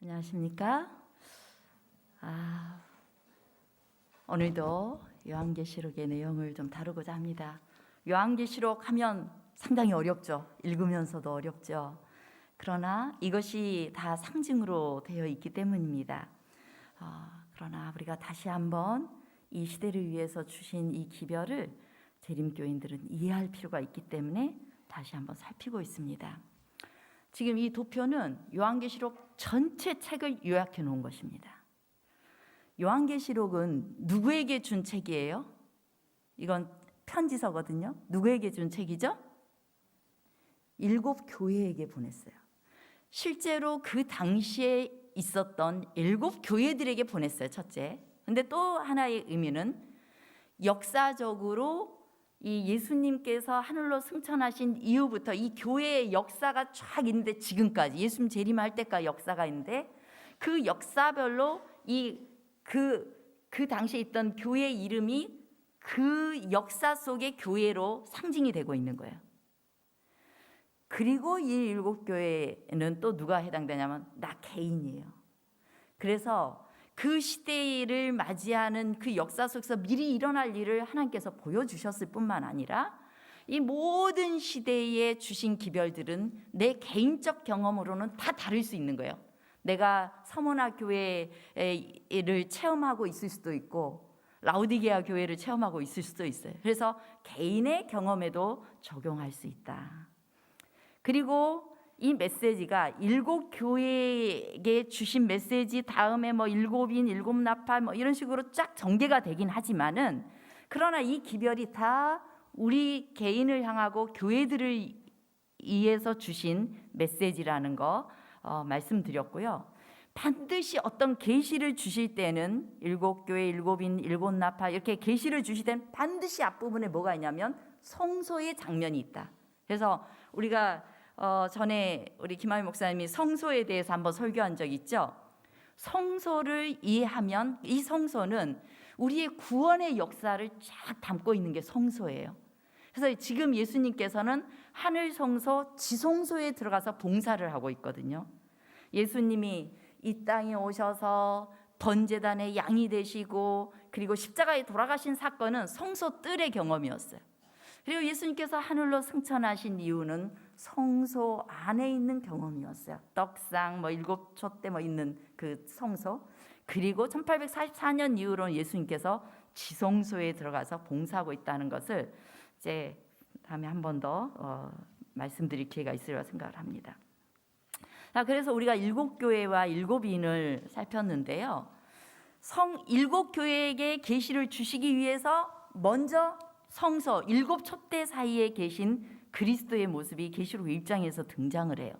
안녕하십니까? 오늘도 요한계시록의 내용을 좀 다루고자 합니다. 요한계시록 하면 상당히 어렵죠. 읽으면서도 어렵죠. 그러나 이것이 다 상징으로 되어 있기 때문입니다. 그러나 우리가 다시 한번 이 시대를 위해서 주신 이 기별을 재림교인들은 이해할 필요가 있기 때문에 다시 한번 살피고 있습니다. 지금 이 도표는 요한계시록 전체 책을 요약해 놓은 것입니다. 요한계시록은 누구에게 준 책이에요? 이건 편지서거든요. 누구에게 준 책이죠? 7 교회에게 보냈어요. 실제로 그 당시에 있었던 7 교회들에게 보냈어요. 첫째. 근데 또 하나의 의미는 역사적으로 이 예수님께서 하늘로 승천하신 이후부터 이 교회의 역사가 쫙 있는데, 지금까지 예수님 재림할 때까지 역사가 있는데, 그 역사별로 그 당시에 있던 교회 이름이 그 역사 속의 교회로 상징이 되고 있는 거예요. 그리고 이 7 교회는 또 누가 해당되냐면 나 개인이에요. 그래서 그 시대를 맞이하는 그 역사 속에서 미리 일어날 일을 하나님께서 보여주셨을 뿐만 아니라 이 모든 시대에 주신 기별들은 내 개인적 경험으로는 다 다를 수 있는 거예요. 내가 서머나 교회를 체험하고 있을 수도 있고 라오디게아 교회를 체험하고 있을 수도 있어요. 그래서 개인의 경험에도 적용할 수 있다. 그리고 이 메시지가 7 교회에게 주신 메시지 다음에 7인 7 나팔 이런 식으로 쫙 전개가 되긴 하지만은, 그러나 이 기별이 다 우리 개인을 향하고 교회들을 위해서 주신 메시지라는 거 말씀드렸고요. 반드시 어떤 계시를 주실 때는 7 교회 7인 7 나팔 이렇게 계시를 주실 때는 반드시 앞부분에 뭐가 있냐면 성소의 장면이 있다. 그래서 우리가 전에 우리 김하희 목사님이 성소에 대해서 한번 설교한 적 있죠. 성소를 이해하면 이 성소는 우리의 구원의 역사를 쫙 담고 있는 게 성소예요. 그래서 지금 예수님께서는 하늘 성소, 지성소에 들어가서 봉사를 하고 있거든요. 예수님이 이 땅에 오셔서 번제단의 양이 되시고 그리고 십자가에 돌아가신 사건은 성소 뜰의 경험이었어요. 그리고 예수님께서 하늘로 승천하신 이유는 성소 안에 있는 경험이었어요. 떡상 7 촛대 있는 그 성소. 그리고 1844년 이후로는 예수님께서 지성소에 들어가서 봉사하고 있다는 것을 이제 다음에 한 번 더 말씀드릴 기회가 있으리라 생각을 합니다. 자, 그래서 우리가 7 교회와 7인을 살폈는데요. 7 교회에게 계시를 주시기 위해서 먼저 성소 7 촛대 사이에 계신 그리스도의 모습이 계시록 1장에서 등장을 해요.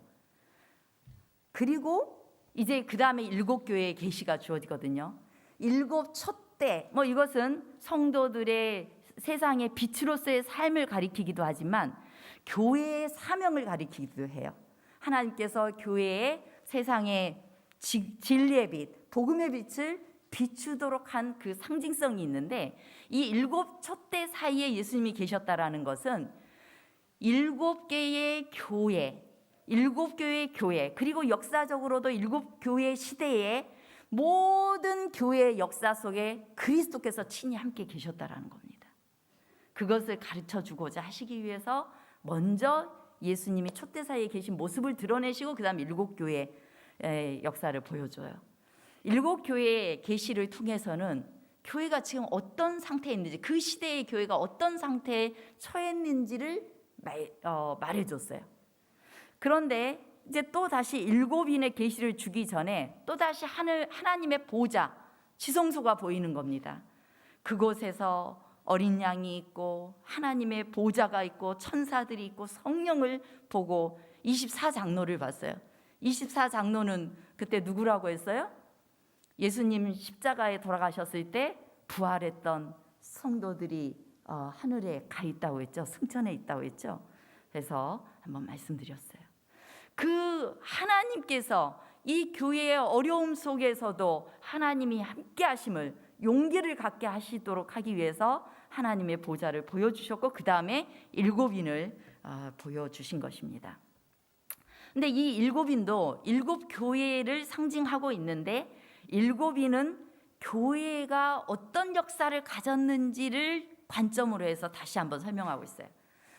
그리고 이제 그 다음에 7 교회의 계시가 주어지거든요. 7 촛대 이것은 성도들의 세상의 빛으로서의 삶을 가리키기도 하지만 교회의 사명을 가리키기도 해요. 하나님께서 교회에 세상의 진리의 빛, 복음의 빛을 비추도록 한 그 상징성이 있는데, 이 7 촛대 사이에 예수님이 계셨다라는 것은 7개의 교회, 7교회의 교회, 그리고 역사적으로도 7 교회 시대에 모든 교회의 역사 속에 그리스도께서 친히 함께 계셨다라는 겁니다. 그것을 가르쳐 주고자 하시기 위해서 먼저 예수님이 촛대 사이에 계신 모습을 드러내시고 그 다음 7 교회의 역사를 보여줘요. 7 교회의 계시를 통해서는 교회가 지금 어떤 상태에 있는지, 그 시대의 교회가 어떤 상태에 처했는지를 말해줬어요. 그런데 이제 또 다시 7인의 계시를 주기 전에 또 다시 하나님의 보좌, 지성소가 보이는 겁니다. 그곳에서 어린 양이 있고 하나님의 보좌가 있고 천사들이 있고 성령을 보고 24장로를 봤어요. 24장로는 그때 누구라고 했어요? 예수님 십자가에 돌아가셨을 때 부활했던 성도들이 하늘에 가 있다고 했죠. 승천해 있다고 했죠. 그래서 한번 말씀드렸어요. 그 하나님께서 이 교회의 어려움 속에서도 하나님이 함께 하심을, 용기를 갖게 하시도록 하기 위해서 하나님의 보좌를 보여주셨고 그 다음에 7인을 보여주신 것입니다. 근데 이 일곱인도 일곱 교회를 상징하고 있는데 일곱인은 교회가 어떤 역사를 가졌는지를 관점으로 해서 다시 한번 설명하고 있어요.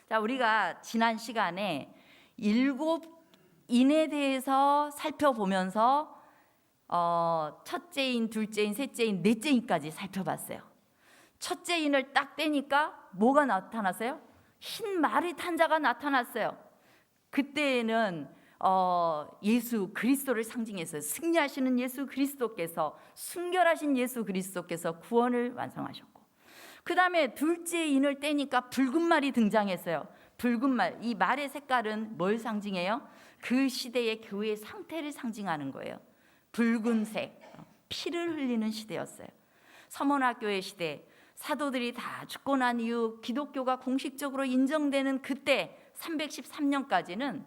자, 우리가 지난 시간에 일곱인에 대해서 살펴보면서 첫째인, 둘째인, 셋째인, 넷째인까지 살펴봤어요. 첫째인을 딱 떼니까 뭐가 나타났어요? 흰 말을 탄 자가 나타났어요. 그때는 예수 그리스도를 상징해서 승리하시는 예수 그리스도께서, 순결하신 예수 그리스도께서 구원을 완성하셨고, 그 다음에 둘째 인을 떼니까 붉은 말이 등장했어요. 붉은 말, 이 말의 색깔은 뭘 상징해요? 그 시대의 교회의 상태를 상징하는 거예요. 붉은색, 피를 흘리는 시대였어요. 서문학교의 시대, 사도들이 다 죽고 난 이후 기독교가 공식적으로 인정되는 그때 313년까지는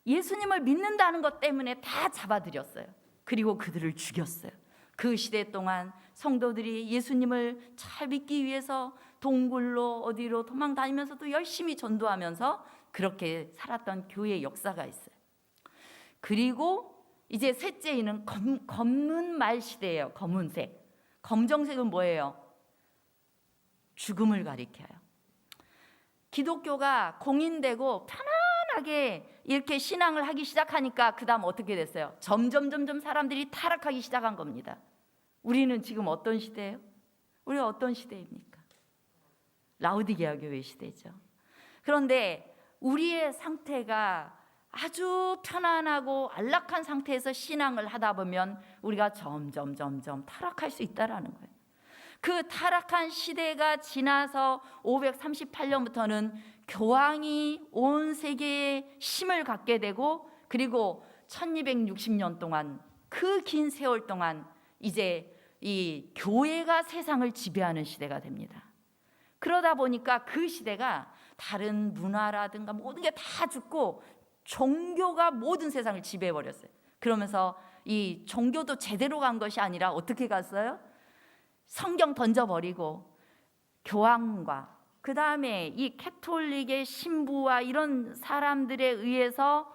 예수님을 믿는다는 것 때문에 다 잡아들였어요. 그리고 그들을 죽였어요. 그 시대 동안 성도들이 예수님을 잘 믿기 위해서 동굴로 어디로 도망 다니면서도 열심히 전도하면서 그렇게 살았던 교회의 역사가 있어요. 그리고 이제 셋째인은 검은 말 시대예요. 검은색. 검정색은 뭐예요? 죽음을 가리켜요. 기독교가 공인되고 편안하게 이렇게 신앙을 하기 시작하니까 그 다음 어떻게 됐어요? 점점 사람들이 타락하기 시작한 겁니다. 우리는 지금 어떤 시대예요? 우리가 어떤 시대입니까? 라오디게아 교회 시대죠. 그런데 우리의 상태가 아주 편안하고 안락한 상태에서 신앙을 하다 보면 우리가 점점 타락할 수 있다라는 거예요. 그 타락한 시대가 지나서 538년부터는 교황이 온 세계에 힘을 갖게 되고, 그리고 1260년 동안, 그 긴 세월 동안 이제 이 교회가 세상을 지배하는 시대가 됩니다. 그러다 보니까 그 시대가 다른 문화라든가 모든 게 다 죽고 종교가 모든 세상을 지배해버렸어요. 그러면서 이 종교도 제대로 간 것이 아니라 어떻게 갔어요? 성경 던져버리고 교황과 그 다음에 이 캐톨릭의 신부와 이런 사람들에 의해서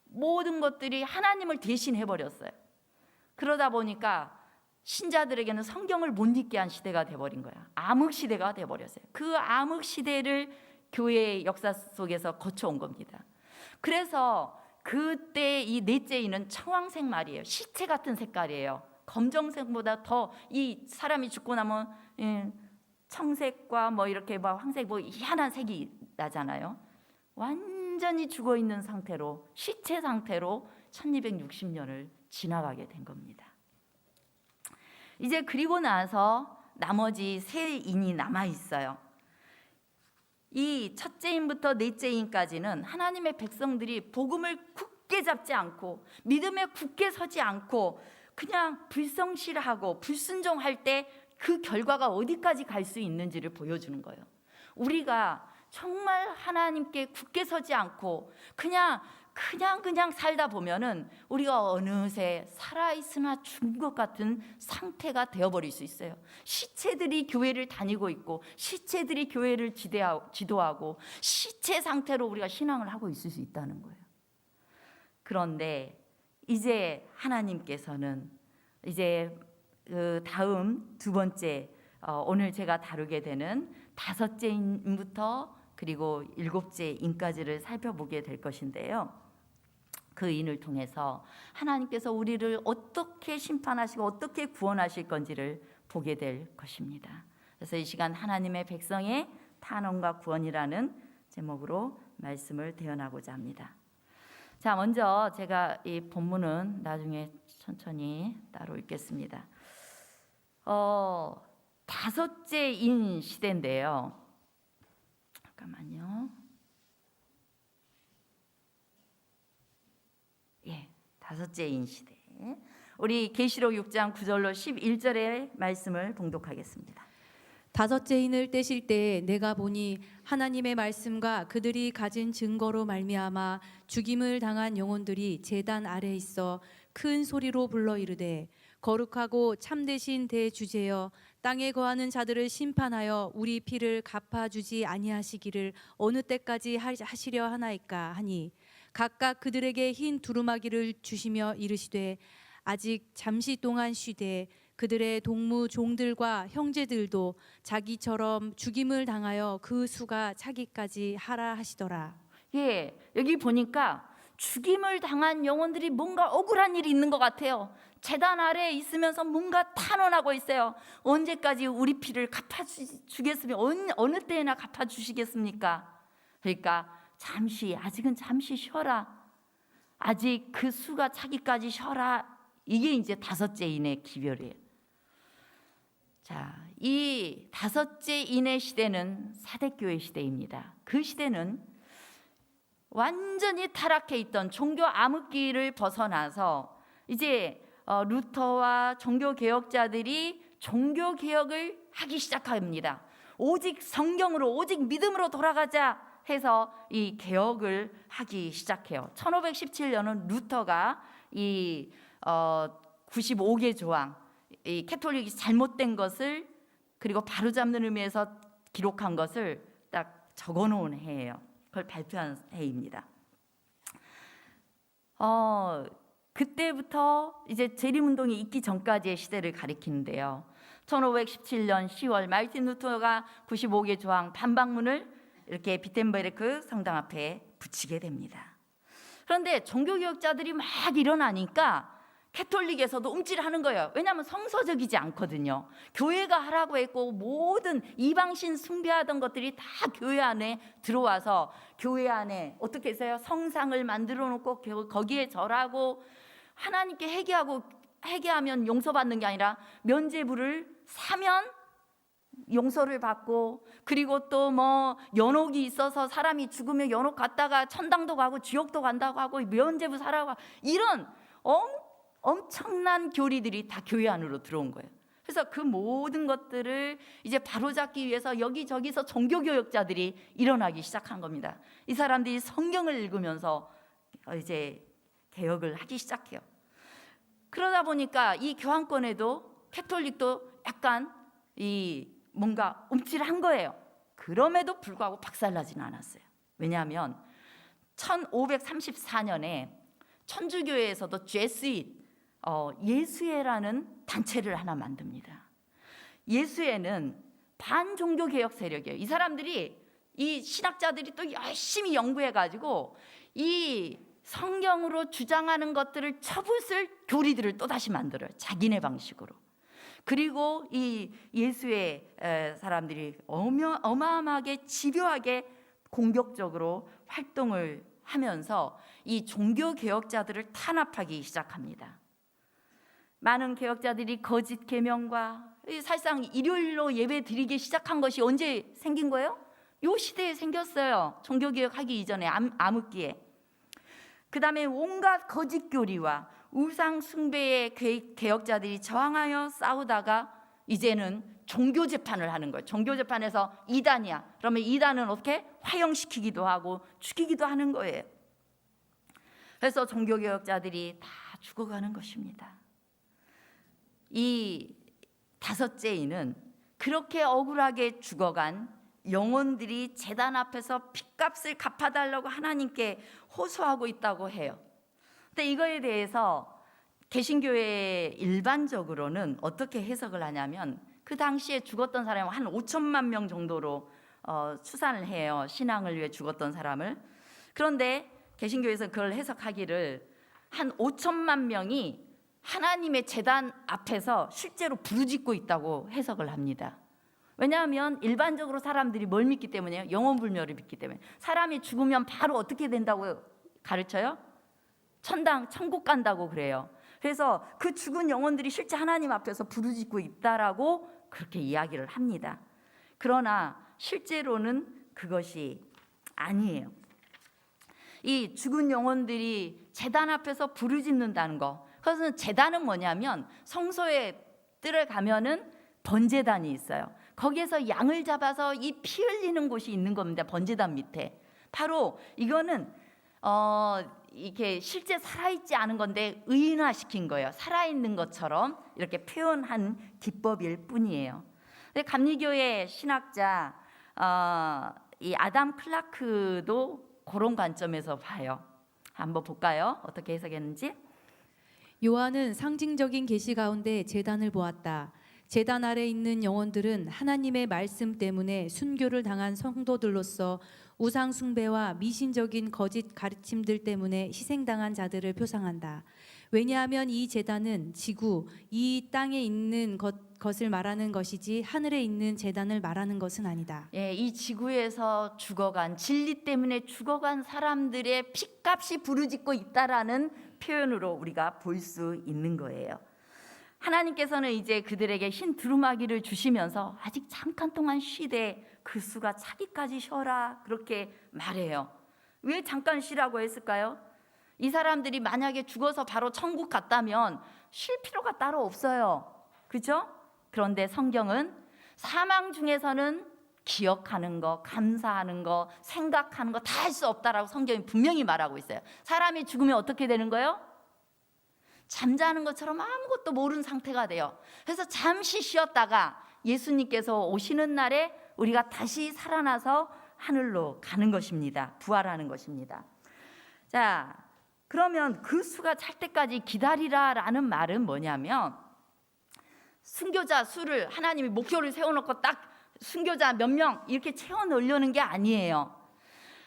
모든 것들이 하나님을 대신해버렸어요. 그러다 보니까 신자들에게는 성경을 못 읽게 한 시대가 돼버린 거야. 암흑 시대가 돼버렸어요. 그 암흑 시대를 교회의 역사 속에서 거쳐온 겁니다. 그래서 그때 이 넷째인은 청황색 말이에요. 시체 같은 색깔이에요. 검정색보다 더, 이 사람이 죽고 나면 청색과 뭐 이렇게 막 황색, 뭐 희한한 색이 나잖아요. 완전히 죽어 있는 상태로, 시체 상태로 1260년을 지나가게 된 겁니다. 이제 그리고 나서 나머지 세 인이 남아 있어요. 이 첫째인부터 넷째인까지는 하나님의 백성들이 복음을 굳게 잡지 않고 믿음에 굳게 서지 않고 그냥 불성실하고 불순종할 때 그 결과가 어디까지 갈 수 있는지를 보여주는 거예요. 우리가 정말 하나님께 굳게 서지 않고 그냥 살다 보면은 우리가 어느새 살아있으나 죽은 것 같은 상태가 되어버릴 수 있어요. 시체들이 교회를 다니고 있고 시체들이 교회를 지도하고 시체 상태로 우리가 신앙을 하고 있을 수 있다는 거예요. 그런데 이제 하나님께서는 이제 그 다음 두 번째, 오늘 제가 다루게 되는 다섯째 인부터 그리고 일곱째 인까지를 살펴보게 될 것인데요. 그 인을 통해서 하나님께서 우리를 어떻게 심판하시고 어떻게 구원하실 건지를 보게 될 것입니다. 그래서 이 시간 하나님의 백성의 탄원과 구원이라는 제목으로 말씀을 대언하고자 합니다. 자, 먼저 제가 이 본문은 나중에 천천히 따로 읽겠습니다. 다섯째 인 시대인데요. 잠깐만요. 다섯째 인 시대. 우리 계시록 6장 9절로 11절의 말씀을 봉독하겠습니다. 다섯째 인을 떼실 때 내가 보니 하나님의 말씀과 그들이 가진 증거로 말미암아 죽임을 당한 영혼들이 제단 아래 있어 큰 소리로 불러 이르되 거룩하고 참되신 대주제여 땅에 거하는 자들을 심판하여 우리 피를 갚아주지 아니하시기를 어느 때까지 하시려 하나이까 하니 각각 그들에게 흰 두루마기를 주시며 이르시되 아직 잠시 동안 쉬되 그들의 동무 종들과 형제들도 자기처럼 죽임을 당하여 그 수가 차기까지 하라 하시더라. 예, 여기 보니까 죽임을 당한 영혼들이 뭔가 억울한 일이 있는 것 같아요. 제단 아래에 있으면서 뭔가 탄원하고 있어요. 언제까지 우리 피를 갚아주겠으면 어느 때나 갚아주시겠습니까? 그러니까 아직은 잠시 쉬어라. 아직 그 수가 차기까지 쉬어라. 이게 이제 다섯째 인의 기별이에요. 자, 이 다섯째 인의 시대는 사대교회 시대입니다. 그 시대는 완전히 타락해 있던 종교 암흑기를 벗어나서 이제 루터와 종교 개혁자들이 종교 개혁을 하기 시작합니다. 오직 성경으로, 오직 믿음으로 돌아가자 해서 이 개혁을 하기 시작해요. 1517년은 루터가 이 95개 조항, 이 캐톨릭이 잘못된 것을 그리고 바로잡는 의미에서 기록한 것을 딱 적어놓은 해예요. 그걸 발표한 해입니다. 그때부터 이제 재림운동이 있기 전까지의 시대를 가리키는데요. 1517년 10월 마르틴 루터가 95개 조항 반박문을 이렇게 비텐베르크 성당 앞에 붙이게 됩니다. 그런데 종교개혁자들이 막 일어나니까 캐톨릭에서도 움찔하는 거예요. 왜냐하면 성서적이지 않거든요. 교회가 하라고 했고 모든 이방신 숭배하던 것들이 다 교회 안에 들어와서 교회 안에 어떻게 해서요? 성상을 만들어 놓고 거기에 절하고 하나님께 회개하면 용서받는 게 아니라 면죄부를 사면 용서를 받고, 그리고 또 뭐 연옥이 있어서 사람이 죽으면 연옥 갔다가 천당도 가고 지옥도 간다고 하고 면죄부 사라고 하고 이런 엄청난 교리들이 다 교회 안으로 들어온 거예요. 그래서 그 모든 것들을 이제 바로잡기 위해서 여기저기서 종교개혁자들이 일어나기 시작한 겁니다. 이 사람들이 성경을 읽으면서 이제 개혁을 하기 시작해요. 그러다 보니까 이 교황권에도 캐톨릭도 약간 뭔가 움찔한 거예요. 그럼에도 불구하고 박살나지는 않았어요. 왜냐하면 1534년에 천주교회에서도 제스잇 예수회라는 단체를 하나 만듭니다. 예수회는 반종교개혁 세력이에요. 이 사람들이, 이 신학자들이 또 열심히 연구해가지고 이 성경으로 주장하는 것들을 쳐부술 교리들을 또다시 만들어요. 자기네 방식으로. 그리고 이 예수의 사람들이 어마어마하게 집요하게 공격적으로 활동을 하면서 이 종교 개혁자들을 탄압하기 시작합니다. 많은 개혁자들이 거짓 계명과 사실상 일요일로 예배 드리기 시작한 것이 언제 생긴 거예요? 이 시대에 생겼어요. 종교 개혁하기 이전에 암흑기에. 그 다음에 온갖 거짓 교리와 우상 숭배의 개혁자들이 저항하여 싸우다가 이제는 종교 재판을 하는 거예요. 종교 재판에서 이단이야. 그러면 이단은 어떻게? 화형시키기도 하고 죽이기도 하는 거예요. 그래서 종교 개혁자들이 다 죽어가는 것입니다. 이 다섯째 인은 그렇게 억울하게 죽어간 영혼들이 제단 앞에서 핏값을 갚아달라고 하나님께 호소하고 있다고 해요. 근데 이거에 대해서 개신교회 일반적으로는 어떻게 해석을 하냐면 그 당시에 죽었던 사람이 한 5천만 명 정도로 추산을 해요. 신앙을 위해 죽었던 사람을. 그런데 개신교에서 그걸 해석하기를 한 5천만 명이 하나님의 제단 앞에서 실제로 부르짖고 있다고 해석을 합니다. 왜냐하면 일반적으로 사람들이 뭘 믿기 때문이에요? 영원불멸을 믿기 때문에. 사람이 죽으면 바로 어떻게 된다고 가르쳐요? 천국 간다고 그래요. 그래서 그 죽은 영혼들이 실제 하나님 앞에서 부르짖고 있다라고 그렇게 이야기를 합니다. 그러나 실제로는 그것이 아니에요. 이 죽은 영혼들이 제단 앞에서 부르짖는다는 거. 그래서 제단은 뭐냐면 성소에 뜰에 가면은 번제단이 있어요. 거기에서 양을 잡아서 이 피 흘리는 곳이 있는 겁니다. 번제단 밑에. 바로 이거는 이렇게 실제 살아있지 않은 건데 의인화시킨 거예요. 살아있는 것처럼 이렇게 표현한 기법일 뿐이에요. 근데 감리교의 신학자 이 아담 클라크도 그런 관점에서 봐요. 한번 볼까요? 어떻게 해석했는지. 요한은 상징적인 계시 가운데 제단을 보았다. 제단 아래 있는 영혼들은 하나님의 말씀 때문에 순교를 당한 성도들로서 우상 숭배와 미신적인 거짓 가르침들 때문에 희생당한 자들을 표상한다. 왜냐하면 이 제단은 지구, 이 땅에 있는 것을 말하는 것이지 하늘에 있는 제단을 말하는 것은 아니다. 예, 이 지구에서 죽어간 진리 때문에 죽어간 사람들의 피값이 부르짖고 있다라는 표현으로 우리가 볼 수 있는 거예요. 하나님께서는 이제 그들에게 흰 두루마기를 주시면서 아직 잠깐 동안 쉬되 그 수가 차기까지 쉬어라 그렇게 말해요. 왜 잠깐 쉬라고 했을까요? 이 사람들이 만약에 죽어서 바로 천국 갔다면 쉴 필요가 따로 없어요. 그렇죠? 그런데 성경은 사망 중에서는 기억하는 거, 감사하는 거, 생각하는 거 다 할 수 없다라고 성경이 분명히 말하고 있어요. 사람이 죽으면 어떻게 되는 거예요? 잠자는 것처럼 아무것도 모르는 상태가 돼요. 그래서 잠시 쉬었다가 예수님께서 오시는 날에 우리가 다시 살아나서 하늘로 가는 것입니다. 부활하는 것입니다. 자, 그러면 그 수가 찰 때까지 기다리라라는 말은 뭐냐면 순교자 수를 하나님이 목표를 세워놓고 딱 순교자 몇 명 이렇게 채워 넣으려는 게 아니에요.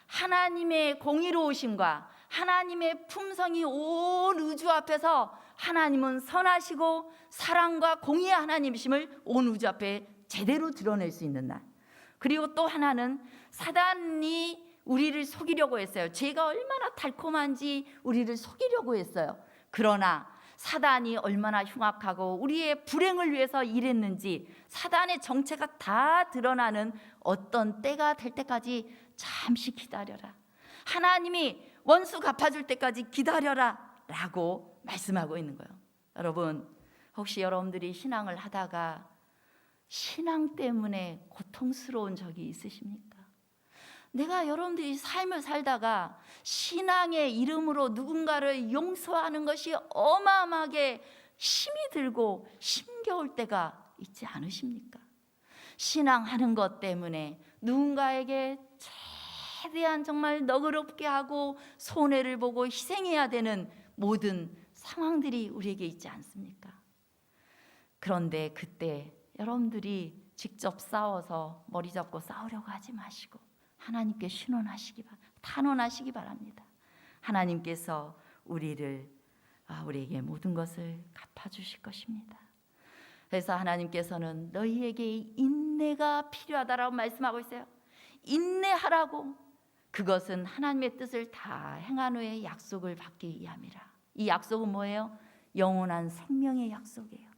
하나님의 공의로우심과 하나님의 품성이 온 우주 앞에서 하나님은 선하시고 사랑과 공의의 하나님이심을 온 우주 앞에 제대로 드러낼 수 있는 날. 그리고 또 하나는 사단이 우리를 속이려고 했어요. 죄가 얼마나 달콤한지 우리를 속이려고 했어요. 그러나 사단이 얼마나 흉악하고 우리의 불행을 위해서 일했는지 사단의 정체가 다 드러나는 어떤 때가 될 때까지 잠시 기다려라. 하나님이 원수 갚아줄 때까지 기다려라 라고 말씀하고 있는 거예요. 여러분, 혹시 여러분들이 신앙을 하다가 신앙 때문에 고통스러운 적이 있으십니까? 내가 여러분들이 삶을 살다가 신앙의 이름으로 누군가를 용서하는 것이 어마어마하게 힘이 들고 힘겨울 때가 있지 않으십니까? 신앙하는 것 때문에 누군가에게 최대한 정말 너그럽게 하고 손해를 보고 희생해야 되는 모든 상황들이 우리에게 있지 않습니까? 그런데 그때 여러분들이 직접 싸워서 머리 잡고 싸우려고 하지 마시고 하나님께 탄원하시기 바랍니다. 하나님께서 우리에게 모든 것을 갚아주실 것입니다. 그래서 하나님께서는 너희에게 인내가 필요하다라고 말씀하고 있어요. 인내하라고. 그것은 하나님의 뜻을 다 행한 후에 약속을 받기 위함이라. 이 약속은 뭐예요? 영원한 생명의 약속이에요.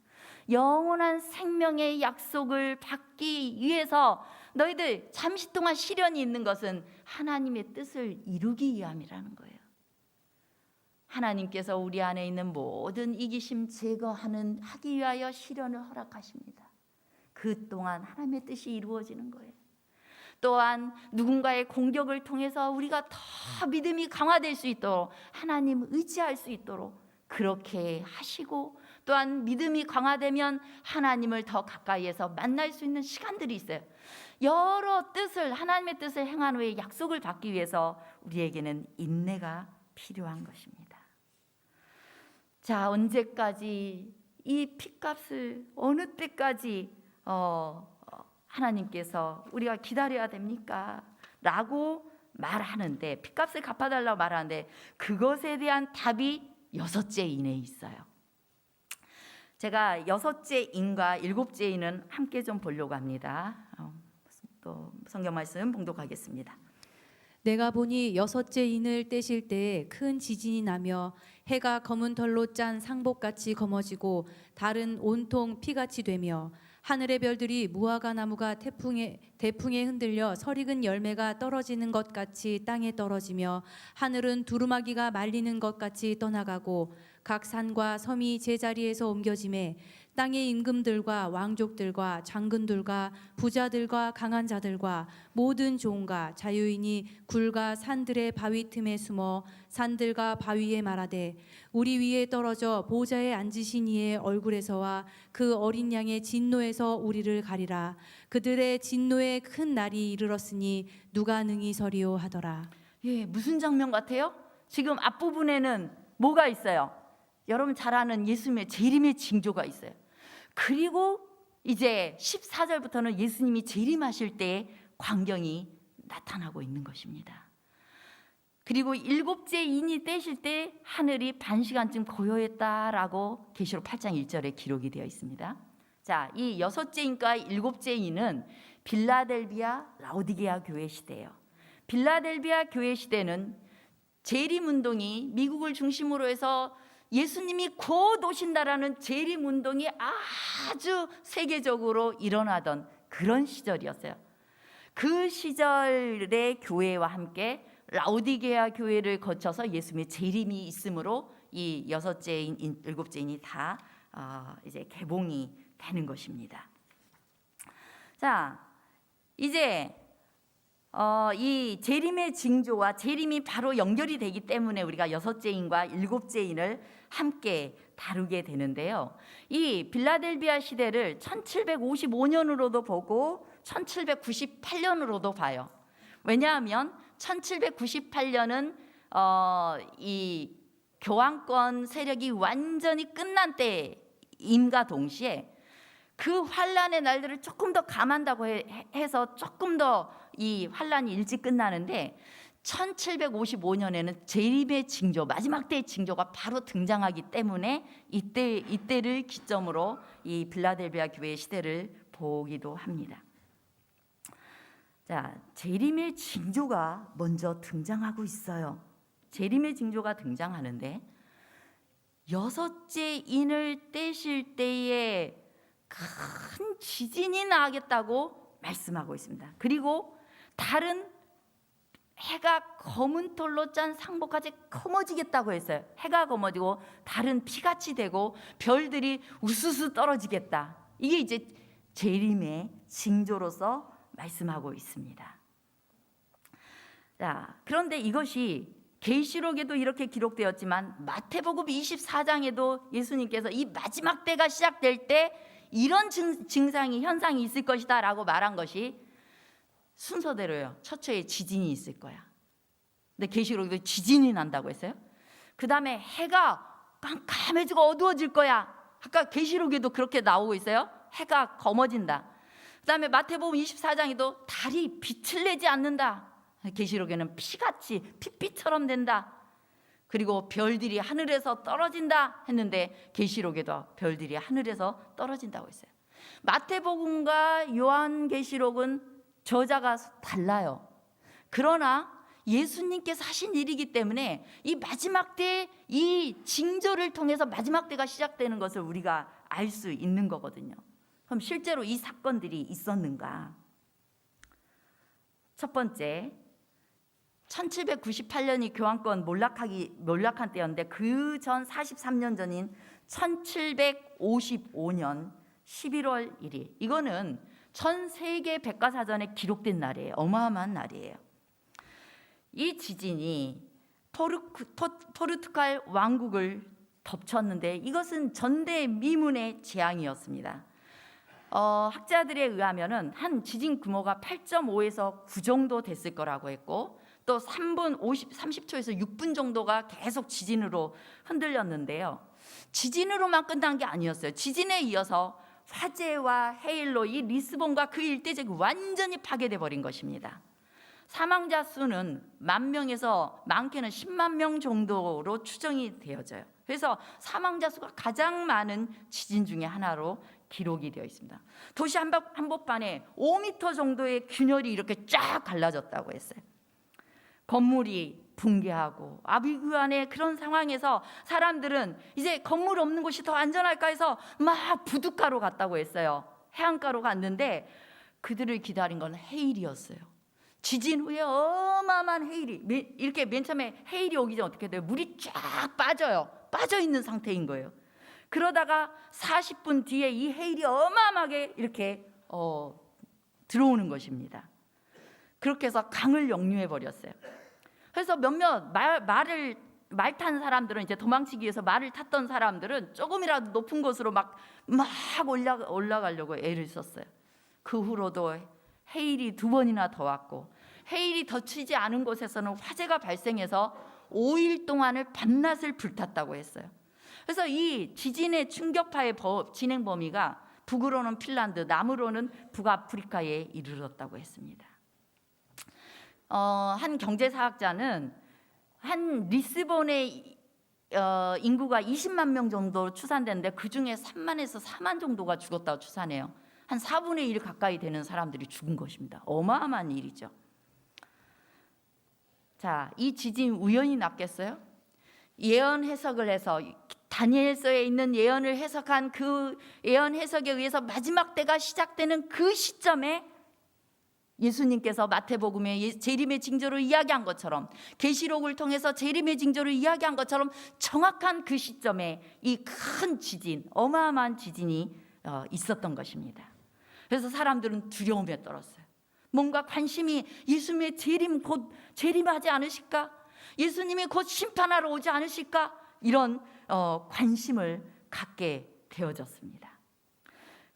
영원한 생명의 약속을 받기 위해서 너희들 잠시 동안 시련이 있는 것은 하나님의 뜻을 이루기 위함이라는 거예요. 하나님께서 우리 안에 있는 모든 이기심 하기 위하여 시련을 허락하십니다. 그 동안 하나님의 뜻이 이루어지는 거예요. 또한 누군가의 공격을 통해서 우리가 더 믿음이 강화될 수 있도록 하나님 의지할 수 있도록 그렇게 하시고 또한 믿음이 강화되면 하나님을 더 가까이에서 만날 수 있는 시간들이 있어요. 여러 뜻을 하나님의 뜻을 행한 후에 약속을 받기 위해서 우리에게는 인내가 필요한 것입니다. 자, 언제까지 이 핏값을 어느 때까지 하나님께서 우리가 기다려야 됩니까? 라고 말하는데 핏값을 갚아달라고 말하는데 그것에 대한 답이 6째 인에 있어요. 제가 6째 인과 7째 인은 함께 좀 보려고 합니다. 또 성경 말씀 봉독하겠습니다. 내가 보니 6째 인을 떼실 때에 큰 지진이 나며 해가 검은 털로 짠 상복같이 검어지고 달은 온통 피같이 되며 하늘의 별들이 무화과 나무가 대풍에 흔들려 설익은 열매가 떨어지는 것 같이 땅에 떨어지며 하늘은 두루마기가 말리는 것 같이 떠나가고 각 산과 섬이 제자리에서 옮겨짐에 땅의 임금들과 왕족들과 장군들과 부자들과 강한 자들과 모든 종과 자유인이 굴과 산들의 바위 틈에 숨어 산들과 바위에 말하되 우리 위에 떨어져 보좌에 앉으신 이의 얼굴에서와 그 어린 양의 진노에서 우리를 가리라. 그들의 진노의 큰 날이 이르렀으니 누가 능히 서리요 하더라. 예, 무슨 장면 같아요? 지금 앞부분에는 뭐가 있어요? 여러분 잘 아는 예수님의 재림의 징조가 있어요. 그리고 이제 14절부터는 예수님이 재림하실 때의 광경이 나타나고 있는 것입니다. 그리고 일곱째 인이 떼실 때 하늘이 반시간쯤 고요했다라고 계시록 8장 1절에 기록이 되어 있습니다. 자, 이 여섯째 인과 일곱째 인은 빌라델비아 라오디게아 교회 시대예요. 빌라델비아 교회 시대는 재림운동이 미국을 중심으로 해서 예수님이 곧 오신다라는 재림운동이 아주 세계적으로 일어나던 그런 시절이었어요. 그 시절의 교회와 함께 라오디게아 교회를 거쳐서 예수님의 재림이 있으므로 이 여섯째 인, 일곱째 인이 다 이제 개봉이 되는 것입니다. 자, 이제 이 재림의 징조와 재림이 바로 연결이 되기 때문에 우리가 여섯째 인과 일곱째 인을 함께 다루게 되는데요. 이 빌라델비아 시대를 1755년으로도 보고 1798년으로도 봐요. 왜냐하면 1798년은 이 교황권 세력이 완전히 끝난 때임과 동시에 그 환란의 날들을 조금 더 감한다고 해서 조금 더 이 환란이 일찍 끝나는데 1755년에는 재림의 징조, 마지막 때의 징조가 바로 등장하기 때문에 이때를 기점으로 이 빌라델비아 교회의 시대를 보기도 합니다. 자, 재림의 징조가 먼저 등장하고 있어요. 재림의 징조가 등장하는데 여섯째 인을 떼실 때에 큰 지진이 나겠다고 말씀하고 있습니다. 그리고 다른 해가 검은 털로 짠 상복까지 검어지겠다고 했어요. 해가 검어지고 다른 피같이 되고 별들이 우수수 떨어지겠다. 이게 이제 재림의 징조로서 말씀하고 있습니다. 자, 그런데 이것이 계시록에도 이렇게 기록되었지만 마태복음 24장에도 예수님께서 이 마지막 때가 시작될 때 이런 증상이 현상이 있을 것이다 라고 말한 것이 순서대로요. 처처에 지진이 있을 거야. 근데 계시록에도 지진이 난다고 했어요. 그 다음에 해가 깜깜해지고 어두워질 거야. 아까 계시록에도 그렇게 나오고 있어요. 해가 검어진다. 그 다음에 마태복음 24장에도 달이 빛을 내지 않는다. 계시록에는 피같이 핏빛처럼 된다. 그리고 별들이 하늘에서 떨어진다 했는데 계시록에도 별들이 하늘에서 떨어진다고 했어요. 마태복음과 요한계시록은 저자가 달라요. 그러나 예수님께서 하신 일이기 때문에 이 마지막 때 이 징조를 통해서 마지막 때가 시작되는 것을 우리가 알 수 있는 거거든요. 그럼 실제로 이 사건들이 있었는가? 첫 번째, 1798년이 교황권 몰락한 때였는데 그 전 43년 전인 1755년 11월 1일 이거는 전 세계 백과사전에 기록된 날이에요. 어마어마한 날이에요. 이 지진이 포르투갈 왕국을 덮쳤는데 이것은 전대미문의 재앙이었습니다. 학자들에 의하면은 한 지진 규모가 8.5에서 9 정도 됐을 거라고 했고 또 3분 30초에서 6분 정도가 계속 지진으로 흔들렸는데요. 지진으로만 끝난 게 아니었어요. 지진에 이어서 화재와 해일로 이 리스본과 그 일대 지역이 완전히 파괴돼 버린 것입니다. 사망자 수는 10,000명에서 많게는 10만 명 정도로 추정이 되어져요. 그래서 사망자 수가 가장 많은 지진 중에 하나로 기록이 되어 있습니다. 도시 한복판에 5m 정도의 균열이 이렇게 쫙 갈라졌다고 했어요. 건물이 붕괴하고 아비규환의 그런 상황에서 사람들은 이제 건물 없는 곳이 더 안전할까 해서 막 부둣가로 갔다고 했어요. 해안가로 갔는데 그들을 기다린 건 해일이었어요. 지진 후에 어마어마한 해일이 이렇게 맨 처음에 해일이 오기 전 어떻게 돼요? 물이 쫙 빠져 있는 상태인 거예요. 그러다가 40분 뒤에 이 해일이 어마어마하게 이렇게 들어오는 것입니다. 그렇게 해서 강을 역류해 버렸어요. 그래서 몇몇 말 탄 사람들은 이제 도망치기 위해서 말을 탔던 사람들은 조금이라도 높은 곳으로 막 올라가려고 애를 썼어요. 그 후로도 해일이 2번이나 더 왔고 해일이 덮치지 않은 곳에서는 화재가 발생해서 5일 동안을 밤낮을 불탔다고 했어요. 그래서 이 지진의 충격파의 진행 범위가 북으로는 핀란드, 남으로는 북아프리카에 이르렀다고 했습니다. 한 경제사학자는 한 리스본의 인구가 20만 명 정도 추산되는데 그 중에 3만에서 4만 정도가 죽었다고 추산해요. 한 4분의 1 가까이 되는 사람들이 죽은 것입니다. 어마어마한 일이죠. 자, 이 지진 우연히 났겠어요? 예언 해석을 해서 다니엘서에 있는 예언을 해석한 그 예언 해석에 의해서 마지막 때가 시작되는 그 시점에 예수님께서 마태복음에 재림의 징조를 이야기한 것처럼, 계시록을 통해서 재림의 징조를 이야기한 것처럼 정확한 그 시점에 이 큰 지진, 어마어마한 지진이 있었던 것입니다. 그래서 사람들은 두려움에 떨었어요. 뭔가 관심이 예수님의 재림 곧 재림하지 않으실까? 예수님이 곧 심판하러 오지 않으실까? 이런 관심을 갖게 되어졌습니다.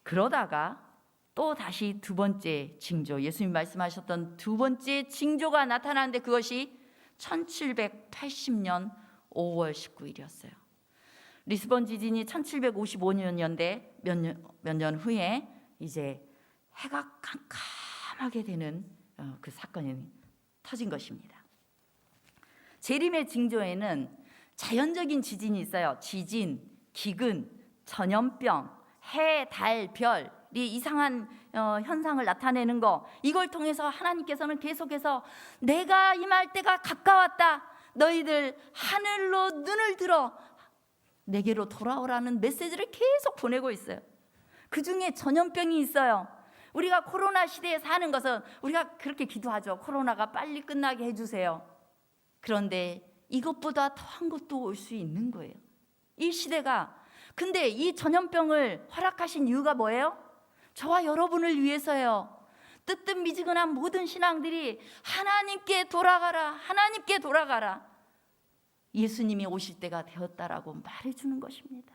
그러다가 또 다시 두 번째 징조, 예수님 말씀하셨던 두 번째 징조가 나타나는데 그것이 1780년 5월 19일이었어요. 리스본 지진이 1755년인데 몇 년 후에 이제 해가 깜깜하게 되는 그 사건이 터진 것입니다. 재림의 징조에는 자연적인 지진이 있어요. 지진, 기근, 전염병, 해, 달, 별이 이상한 현상을 나타내는 거, 이걸 통해서 하나님께서는 계속해서 내가 임할 때가 가까웠다, 너희들 하늘로 눈을 들어 내게로 돌아오라는 메시지를 계속 보내고 있어요. 그 중에 전염병이 있어요. 우리가 코로나 시대에 사는 것은 우리가 그렇게 기도하죠. 코로나가 빨리 끝나게 해주세요. 그런데 이것보다 더한 것도 올 수 있는 거예요. 이 시대가. 근데 이 전염병을 허락하신 이유가 뭐예요? 저와 여러분을 위해서예요. 뜨뜻미지근한 모든 신앙들이 하나님께 돌아가라, 하나님께 돌아가라, 예수님이 오실 때가 되었다라고 말해주는 것입니다.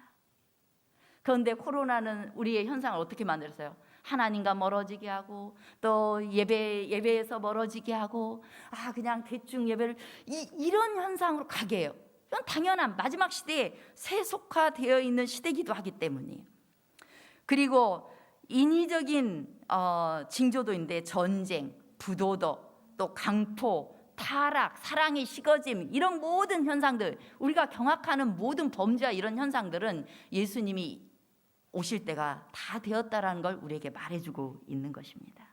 그런데 코로나는 우리의 현상을 어떻게 만들었어요? 하나님과 멀어지게 하고, 또 예배에서 멀어지게 하고, 그냥 대충 예배를 이런 현상으로 가게 해요. 이건 당연한 마지막 시대에 세속화되어 있는 시대이기도 하기 때문이에요. 그리고 인위적인 징조도 있는데 전쟁, 부도덕, 또 강포, 타락, 사랑이 식어짐, 이런 모든 현상들, 우리가 경악하는 모든 범죄와 이런 현상들은 예수님이 오실 때가 다 되었다라는 걸 우리에게 말해주고 있는 것입니다.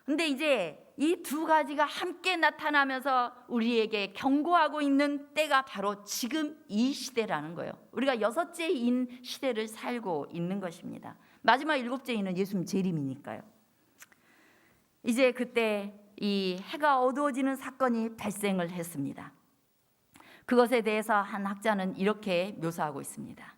근데 이제 이 두 가지가 함께 나타나면서 우리에게 경고하고 있는 때가 바로 지금 이 시대라는 거예요. 우리가 여섯째인 시대를 살고 있는 것입니다. 마지막 일곱째인은 예수님 재림이니까요. 이제 그때 이 해가 어두워지는 사건이 발생을 했습니다. 그것에 대해서 한 학자는 이렇게 묘사하고 있습니다.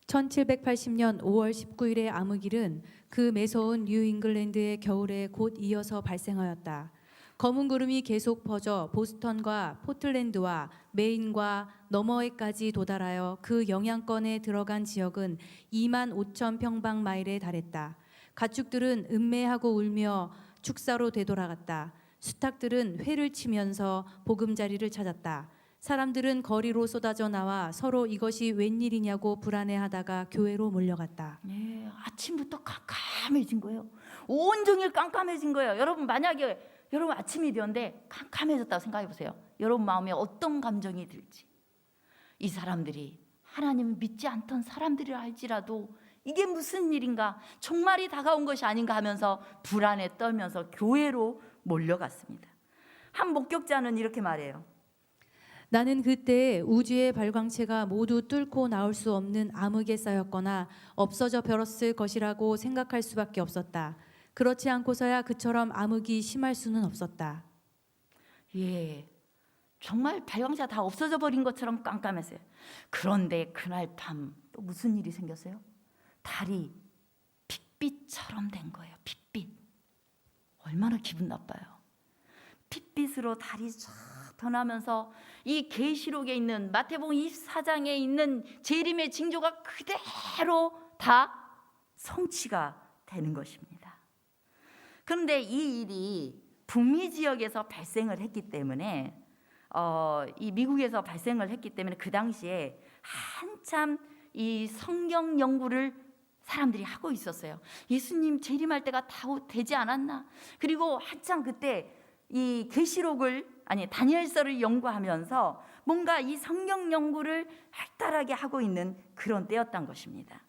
1780년 5월 19일의 암흑일은 그 매서운 뉴잉글랜드의 겨울에 곧 이어서 발생하였다. 검은 구름이 계속 퍼져 보스턴과 포틀랜드와 메인과 너머에까지 도달하여 그 영향권에 들어간 지역은 2만 5천 평방마일에 달했다. 가축들은 음매하고 울며 축사로 되돌아갔다. 수탉들은 회를 치면서 보금자리를 찾았다. 사람들은 거리로 쏟아져 나와 서로 이것이 웬일이냐고 불안해하다가 교회로 몰려갔다. 네, 아침부터 깜깜해진 거예요. 온종일 깜깜해진 거예요. 여러분, 만약에 여러분 아침이 되었는데 깜깜해졌다고 생각해 보세요. 여러분 마음에 어떤 감정이 들지. 이 사람들이 하나님을 믿지 않던 사람들을 알지라도 이게 무슨 일인가, 종말이 다가온 것이 아닌가 하면서 불안에 떨면서 교회로 몰려갔습니다. 한 목격자는 이렇게 말해요. 나는 그때 우주의 발광체가 모두 뚫고 나올 수 없는 암흑에 쌓였거나 없어져 버렸을 것이라고 생각할 수밖에 없었다. 그렇지 않고서야 그처럼 암흑이 심할 수는 없었다. 예, 정말 발광체가 다 없어져 버린 것처럼 깜깜했어요. 그런데 그날 밤 또 무슨 일이 생겼어요? 달이 핏빛처럼 된 거예요. 핏빛. 얼마나 기분 나빠요. 핏빛으로 달이 쫙 변하면서 이 계시록에 있는 마태복음 24장에 있는 재림의 징조가 그대로 다 성취가 되는 것입니다. 그런데 이 일이 북미 지역에서 발생을 했기 때문에 이 미국에서 발생을 했기 때문에 그 당시에 한참 이 성경 연구를 사람들이 하고 있었어요. 예수님 재림할 때가 다 되지 않았나? 그리고 한참 그때 이 계시록을 다니엘서를 연구하면서 뭔가 이 성경 연구를 활달하게 하고 있는 그런 때였던 것입니다.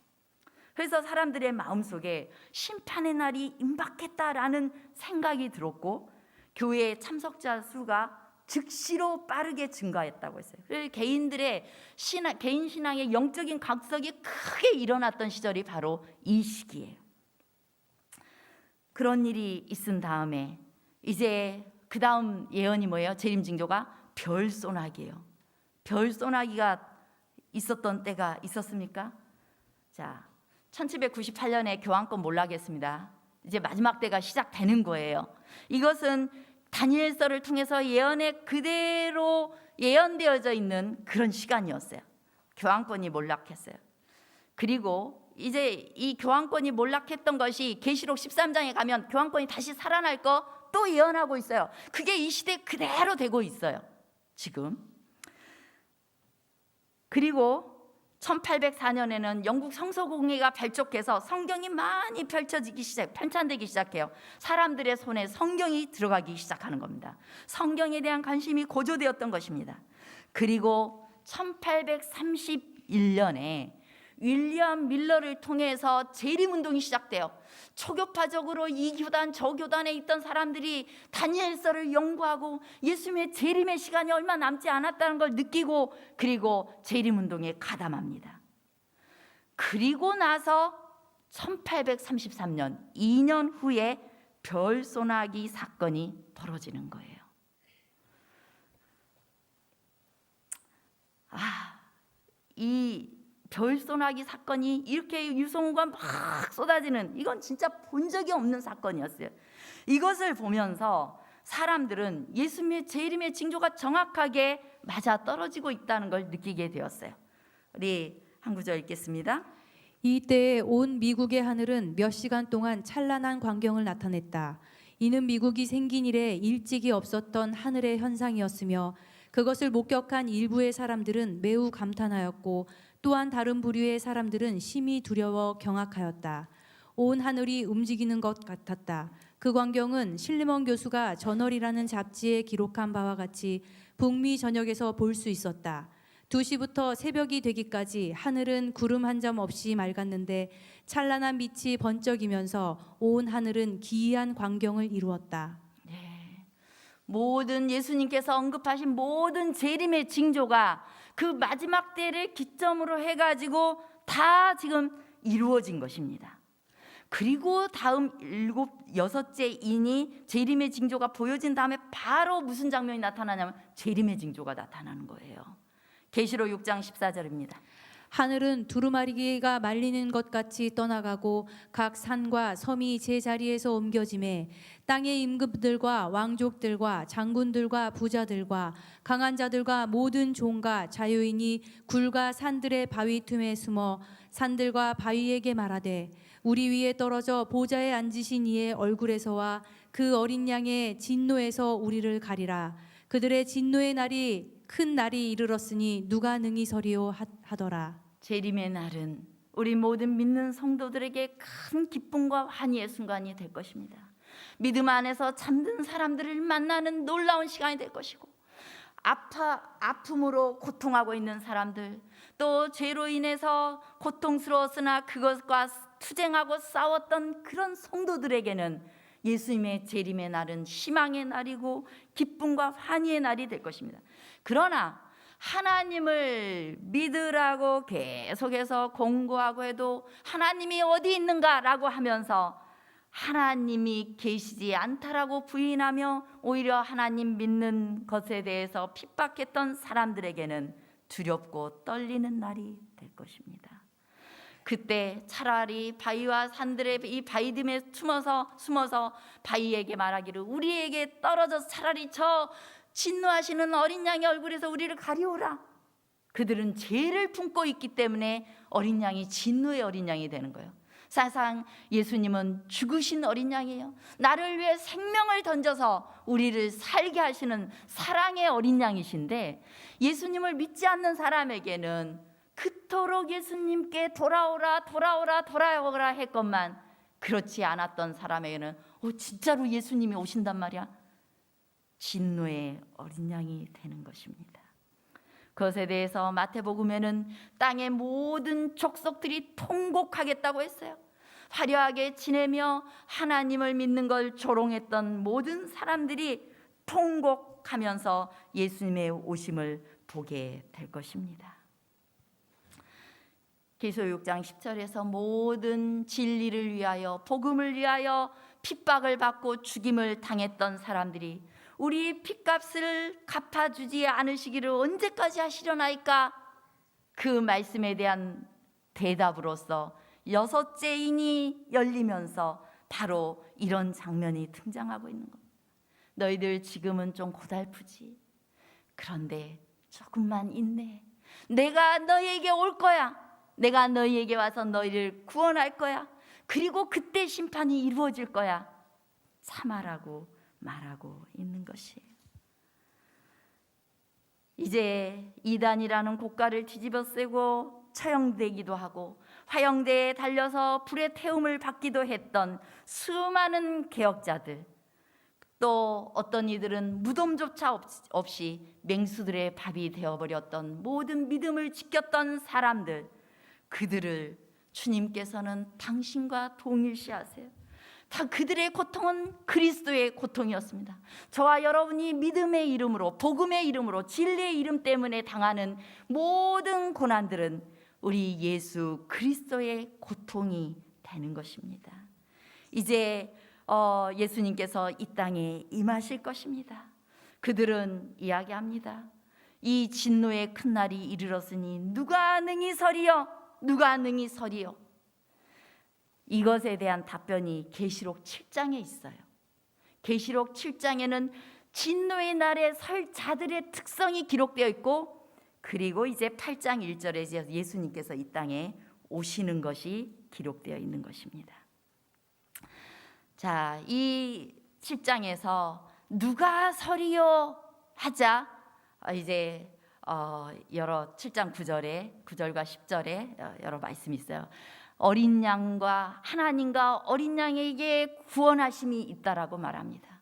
그래서 사람들의 마음속에 심판의 날이 임박했다라는 생각이 들었고 교회의 참석자 수가 즉시로 빠르게 증가했다고 했어요. 그래서 개인들의 개인 신앙의 영적인 각성이 크게 일어났던 시절이 바로 이 시기예요. 그런 일이 있은 다음에 이제 그 다음 예언이 뭐예요? 재림 징조가 별소나기예요. 별소나기가 있었던 때가 있었습니까? 자, 1798년에 교황권 몰락했습니다. 이제 마지막 때가 시작되는 거예요. 이것은 다니엘서를 통해서 예언에 그대로 예언되어져 있는 그런 시간이었어요. 교황권이 몰락했어요. 그리고 이제 이 교황권이 몰락했던 것이 계시록 13장에 가면 교황권이 다시 살아날 거 또 예언하고 있어요. 그게 이 시대에 그대로 되고 있어요. 지금. 그리고 1804년에는 영국 성서공회가 발족해서 성경이 많이 편찬되기 시작해요. 사람들의 손에 성경이 들어가기 시작하는 겁니다. 성경에 대한 관심이 고조되었던 것입니다. 그리고 1831년에 윌리엄 밀러를 통해서 재림운동이 시작돼요. 초교파적으로 이 교단 저 교단에 있던 사람들이 다니엘서를 연구하고 예수님의 재림의 시간이 얼마 남지 않았다는 걸 느끼고 그리고 재림운동에 가담합니다. 그리고 나서 1833년 2년 후에 별소나기 사건이 벌어지는 거예요. 이 별소나기 사건이 이렇게 유성우가 막 쏟아지는, 이건 진짜 본 적이 없는 사건이었어요. 이것을 보면서 사람들은 예수님의 재림의 징조가 정확하게 맞아 떨어지고 있다는 걸 느끼게 되었어요. 우리 한 구절 읽겠습니다. 이때 온 미국의 하늘은 몇 시간 동안 찬란한 광경을 나타냈다. 이는 미국이 생긴 이래 일찍이 없었던 하늘의 현상이었으며 그것을 목격한 일부의 사람들은 매우 감탄하였고 또한 다른 부류의 사람들은 심히 두려워 경악하였다. 온 하늘이 움직이는 것 같았다. 그 광경은 실리먼 교수가 저널이라는 잡지에 기록한 바와 같이 북미 전역에서 볼 수 있었다. 2시부터 새벽이 되기까지 하늘은 구름 한 점 없이 맑았는데 찬란한 빛이 번쩍이면서 온 하늘은 기이한 광경을 이루었다. 모든 예수님께서 언급하신 모든 재림의 징조가 그 마지막 때를 기점으로 해가지고 다 지금 이루어진 것입니다. 그리고 다음 6째 인이 재림의 징조가 보여진 다음에 바로 무슨 장면이 나타나냐면 재림의 징조가 나타나는 거예요. 계시록 6장 14절입니다. 하늘은 두루마리가 말리는 것 같이 떠나가고 각 산과 섬이 제자리에서 옮겨짐에 땅의 임금들과 왕족들과 장군들과 부자들과 강한 자들과 모든 종과 자유인이 굴과 산들의 바위 틈에 숨어 산들과 바위에게 말하되 우리 위에 떨어져 보좌에 앉으신 이의 얼굴에서와 그 어린 양의 진노에서 우리를 가리라. 그들의 진노의 날이 큰 날이 이르렀으니 누가 능히 서리오 하더라. 재림의 날은 우리 모든 믿는 성도들에게 큰 기쁨과 환희의 순간이 될 것입니다. 믿음 안에서 잠든 사람들을 만나는 놀라운 시간이 될 것이고, 아픔으로 고통하고 있는 사람들, 또 죄로 인해서 고통스러웠으나 그것과 투쟁하고 싸웠던 그런 성도들에게는 예수님의 재림의 날은 희망의 날이고 기쁨과 환희의 날이 될 것입니다. 그러나 하나님을 믿으라고 계속해서 공고하고 해도 하나님이 어디 있는가라고 하면서 하나님이 계시지 않다라고 부인하며 오히려 하나님 믿는 것에 대해서 핍박했던 사람들에게는 두렵고 떨리는 날이 될 것입니다. 그때 차라리 바위와 산들의 이 바위틈에 숨어서 바위에게 말하기를 우리에게 떨어져서 차라리 저 진노하시는 어린 양의 얼굴에서 우리를 가리오라. 그들은 죄를 품고 있기 때문에 어린 양이 진노의 어린 양이 되는 거예요. 사실상 예수님은 죽으신 어린 양이에요. 나를 위해 생명을 던져서 우리를 살게 하시는 사랑의 어린 양이신데, 예수님을 믿지 않는 사람에게는 그토록 예수님께 돌아오라 돌아오라 돌아오라 했건만, 그렇지 않았던 사람에게는 진짜로 예수님이 오신단 말이야, 진노의 어린 양이 되는 것입니다. 그것에 대해서 마태복음에는 땅의 모든 족속들이 통곡하겠다고 했어요. 화려하게 지내며 하나님을 믿는 걸 조롱했던 모든 사람들이 통곡하면서 예수님의 오심을 보게 될 것입니다. 계시록 6장 10절에서 모든 진리를 위하여, 복음을 위하여 핍박을 받고 죽임을 당했던 사람들이 우리 핏값을 갚아주지 않으시기를 언제까지 하시려나이까? 그 말씀에 대한 대답으로서 6째 인이 열리면서 바로 이런 장면이 등장하고 있는 겁니다. 너희들 지금은 좀 고달프지. 그런데 조금만 인내해. 내가 너희에게 올 거야. 내가 너희에게 와서 너희를 구원할 거야. 그리고 그때 심판이 이루어질 거야. 참아라고 말하고 있는 것이에요. 이제 이단이라는 고가를 뒤집어 쓰고 처형되기도 하고 화형대에 달려서 불의 태움을 받기도 했던 수많은 개혁자들, 또 어떤 이들은 무덤조차 없이 맹수들의 밥이 되어버렸던 모든 믿음을 지켰던 사람들, 그들을 주님께서는 당신과 동일시하세요. 다 그들의 고통은 그리스도의 고통이었습니다. 저와 여러분이 믿음의 이름으로, 복음의 이름으로, 진리의 이름 때문에 당하는 모든 고난들은 우리 예수 그리스도의 고통이 되는 것입니다. 이제 예수님께서 이 땅에 임하실 것입니다. 그들은 이야기합니다. 이 진노의 큰 날이 이르렀으니 누가 능히 서리요? 누가 능히 서리요? 이것에 대한 답변이 계시록 7장에 있어요. 계시록 7장에는 진노의 날에 설 자들의 특성이 기록되어 있고, 그리고 이제 8장 1절에 예수님께서 이 땅에 오시는 것이 기록되어 있는 것입니다. 자, 이 7장에서 누가 서리요 하자 이제 여러 7장 9절과 10절에 여러 말씀이 있어요. 어린 양과 하나님과 어린 양에게 구원하심이 있다라고 말합니다.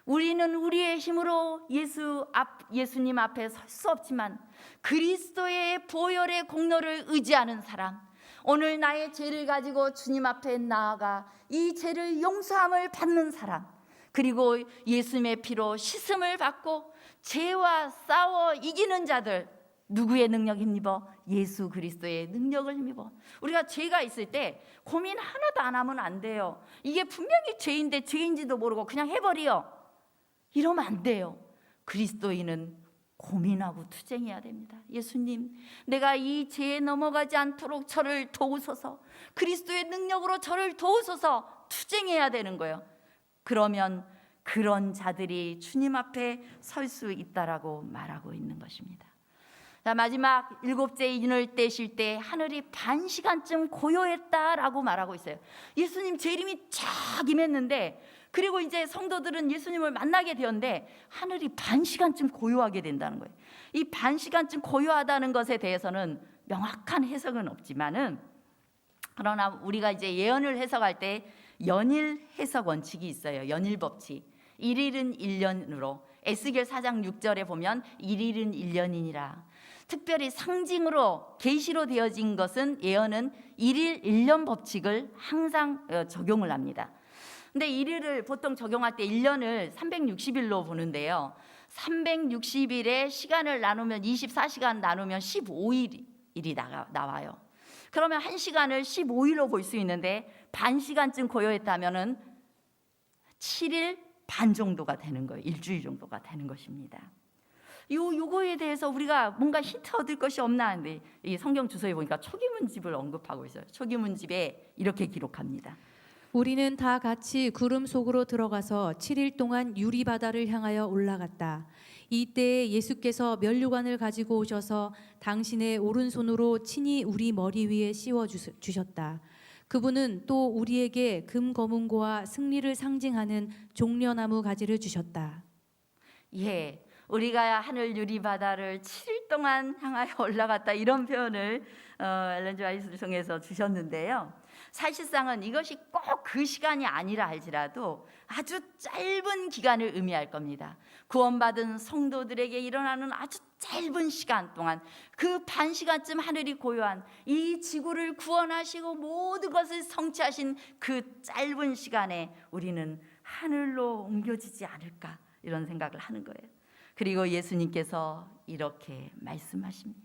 우리는 우리의 힘으로 예수님 앞에 설 수 없지만 그리스도의 보혈의 공로를 의지하는 사람, 오늘 나의 죄를 가지고 주님 앞에 나아가 이 죄를 용서함을 받는 사람, 그리고 예수님의 피로 씻음을 받고 죄와 싸워 이기는 자들, 누구의 능력 힘입어? 예수 그리스도의 능력을 힘입어. 우리가 죄가 있을 때 고민 하나도 안 하면 안 돼요. 이게 분명히 죄인데 죄인지도 모르고 그냥 해버려. 이러면 안 돼요. 그리스도인은 고민하고 투쟁해야 됩니다. 예수님, 내가 이 죄에 넘어가지 않도록 저를 도우소서. 그리스도의 능력으로 저를 도우소서. 투쟁해야 되는 거예요. 그러면 그런 자들이 주님 앞에 설 수 있다라고 말하고 있는 것입니다. 자, 마지막 7째 인을 떼실 때 하늘이 반 시간쯤 고요했다라고 말하고 있어요. 예수님 재림이 쫙 임했는데, 그리고 이제 성도들은 예수님을 만나게 되었는데 하늘이 반 시간쯤 고요하게 된다는 거예요. 이 반 시간쯤 고요하다는 것에 대해서는 명확한 해석은 없지만은, 그러나 우리가 이제 예언을 해석할 때 연일 해석 원칙이 있어요. 연일 법칙. 1일은 1년으로, 에스겔 4장 6절에 보면 1일은 1년이니라. 특별히 상징으로 계시로 되어진 것은, 예언은 1일 1년 법칙을 항상 적용을 합니다. 근데 1일을 보통 적용할 때 1년을 360일로 보는데요. 360일에 시간을 나누면 24시간 나누면 15일이 나와요. 그러면 1시간을 15일로 볼 수 있는데 반 시간쯤 고요했다면은 7일 반 정도가 되는 거예요. 일주일 정도가 되는 것입니다. 요거에 대해서 우리가 뭔가 힌트 얻을 것이 없나 하는데, 이 성경 주소에 보니까 초기문집을 언급하고 있어요. 초기문집에 이렇게 기록합니다. 우리는 다 같이 구름 속으로 들어가서 7일 동안 유리바다를 향하여 올라갔다. 이때에 예수께서 면류관을 가지고 오셔서 당신의 오른손으로 친히 우리 머리 위에 씌워 주셨다. 그분은 또 우리에게 금거문고와 승리를 상징하는 종려나무 가지를 주셨다. 예, 우리가 하늘 유리 바다를 7일 동안 향하여 올라갔다, 이런 표현을 엘렌 지 화이트를 통해서 주셨는데요. 사실상은 이것이 꼭 그 시간이 아니라 할지라도 아주 짧은 기간을 의미할 겁니다. 구원받은 성도들에게 일어나는 아주 짧은 시간 동안, 그 반 시간쯤 하늘이 고요한 이 지구를 구원하시고 모든 것을 성취하신 그 짧은 시간에 우리는 하늘로 옮겨지지 않을까, 이런 생각을 하는 거예요. 그리고 예수님께서 이렇게 말씀하십니다.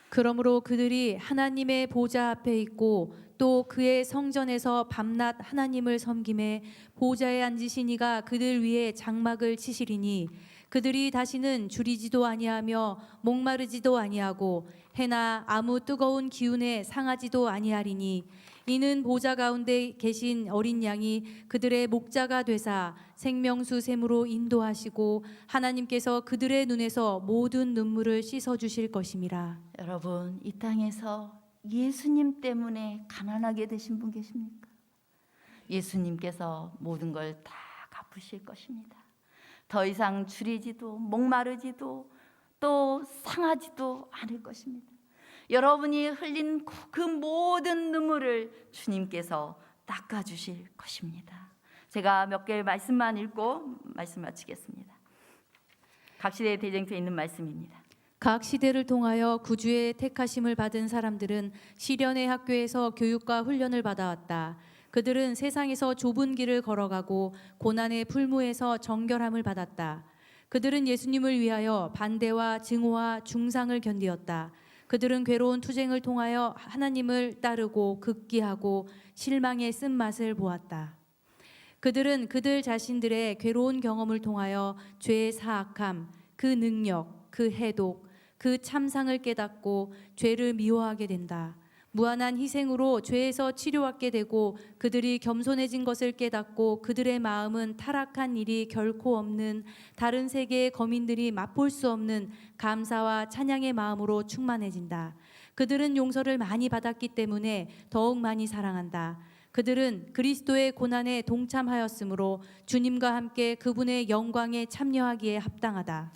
그러므로 그들이 하나님의 보좌 앞에 있고 또 그의 성전에서 밤낮 하나님을 섬김에 보좌에 앉으신 이가 그들 위에 장막을 치시리니 그들이 다시는 줄이지도 아니하며 목마르지도 아니하고 해나 아무 뜨거운 기운에 상하지도 아니하리니 이는 보좌 가운데 계신 어린 양이 그들의 목자가 되사 생명수 샘으로 인도하시고 하나님께서 그들의 눈에서 모든 눈물을 씻어 주실 것임이라. 여러분, 이 땅에서 예수님 때문에 가난하게 되신 분 계십니까? 예수님께서 모든 걸 다 갚으실 것입니다. 더 이상 줄이지도 목마르지도 또 상하지도 않을 것입니다. 여러분이 흘린 그 모든 눈물을 주님께서 닦아주실 것입니다. 제가 몇 개의 말씀만 읽고 말씀 마치겠습니다. 각시대 대쟁투에 있는 말씀입니다. 각 시대를 통하여 구주의 택하심을 받은 사람들은 시련의 학교에서 교육과 훈련을 받아왔다. 그들은 세상에서 좁은 길을 걸어가고 고난의 풀무에서 정결함을 받았다. 그들은 예수님을 위하여 반대와 증오와 중상을 견디었다. 그들은 괴로운 투쟁을 통하여 하나님을 따르고 극기하고 실망의 쓴맛을 보았다. 그들은 그들 자신들의 괴로운 경험을 통하여 죄의 사악함, 그 능력, 그 해독, 그 참상을 깨닫고 죄를 미워하게 된다. 무한한 희생으로 죄에서 치료받게 되고 그들이 겸손해진 것을 깨닫고 그들의 마음은 타락한 일이 결코 없는 다른 세계의 거민들이 맛볼 수 없는 감사와 찬양의 마음으로 충만해진다. 그들은 용서를 많이 받았기 때문에 더욱 많이 사랑한다. 그들은 그리스도의 고난에 동참하였으므로 주님과 함께 그분의 영광에 참여하기에 합당하다.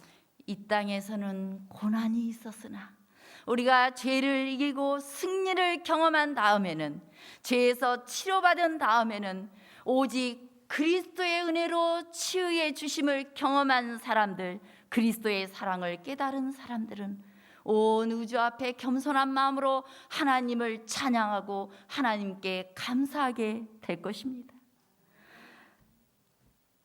이 땅에서는 고난이 있었으나 우리가 죄를 이기고 승리를 경험한 다음에는, 죄에서 치료받은 다음에는 오직 그리스도의 은혜로 치유의 주심을 경험한 사람들, 그리스도의 사랑을 깨달은 사람들은 온 우주 앞에 겸손한 마음으로 하나님을 찬양하고 하나님께 감사하게 될 것입니다.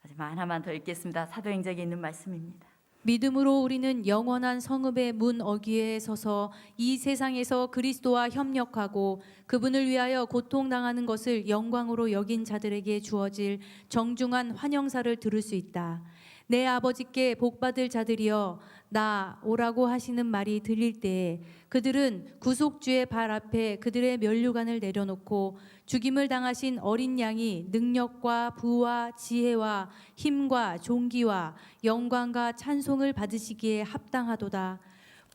하지만 하나만 더 읽겠습니다. 사도행전에 있는 말씀입니다. 믿음으로 우리는 영원한 성읍의 문 어귀에 서서 이 세상에서 그리스도와 협력하고 그분을 위하여 고통당하는 것을 영광으로 여긴 자들에게 주어질 정중한 환영사를 들을 수 있다. 내 아버지께 복받을 자들이여 나 오라고 하시는 말이 들릴 때에 그들은 구속주의 발 앞에 그들의 면류관을 내려놓고 죽임을 당하신 어린 양이 능력과 부와 지혜와 힘과 존귀와 영광과 찬송을 받으시기에 합당하도다.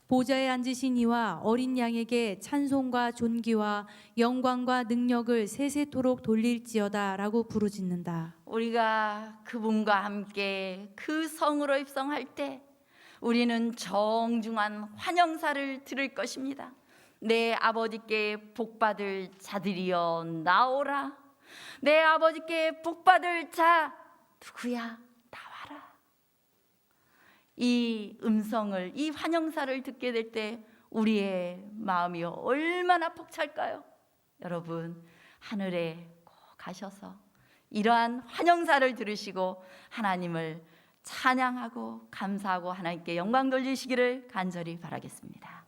보좌에 앉으신 이와 어린 양에게 찬송과 존귀와 영광과 능력을 세세토록 돌릴지어다 라고 부르짖는다. 우리가 그분과 함께 그 성으로 입성할 때 우리는 정중한 환영사를 들을 것입니다. 내 아버지께 복받을 자들이여 나오라. 내 아버지께 복받을 자 누구야? 나와라. 이 음성을, 이 환영사를 듣게 될 때 우리의 마음이 얼마나 벅찰까요? 여러분, 하늘에 꼭 가셔서 이러한 환영사를 들으시고 하나님을 찬양하고 감사하고 하나님께 영광 돌리시기를 간절히 바라겠습니다.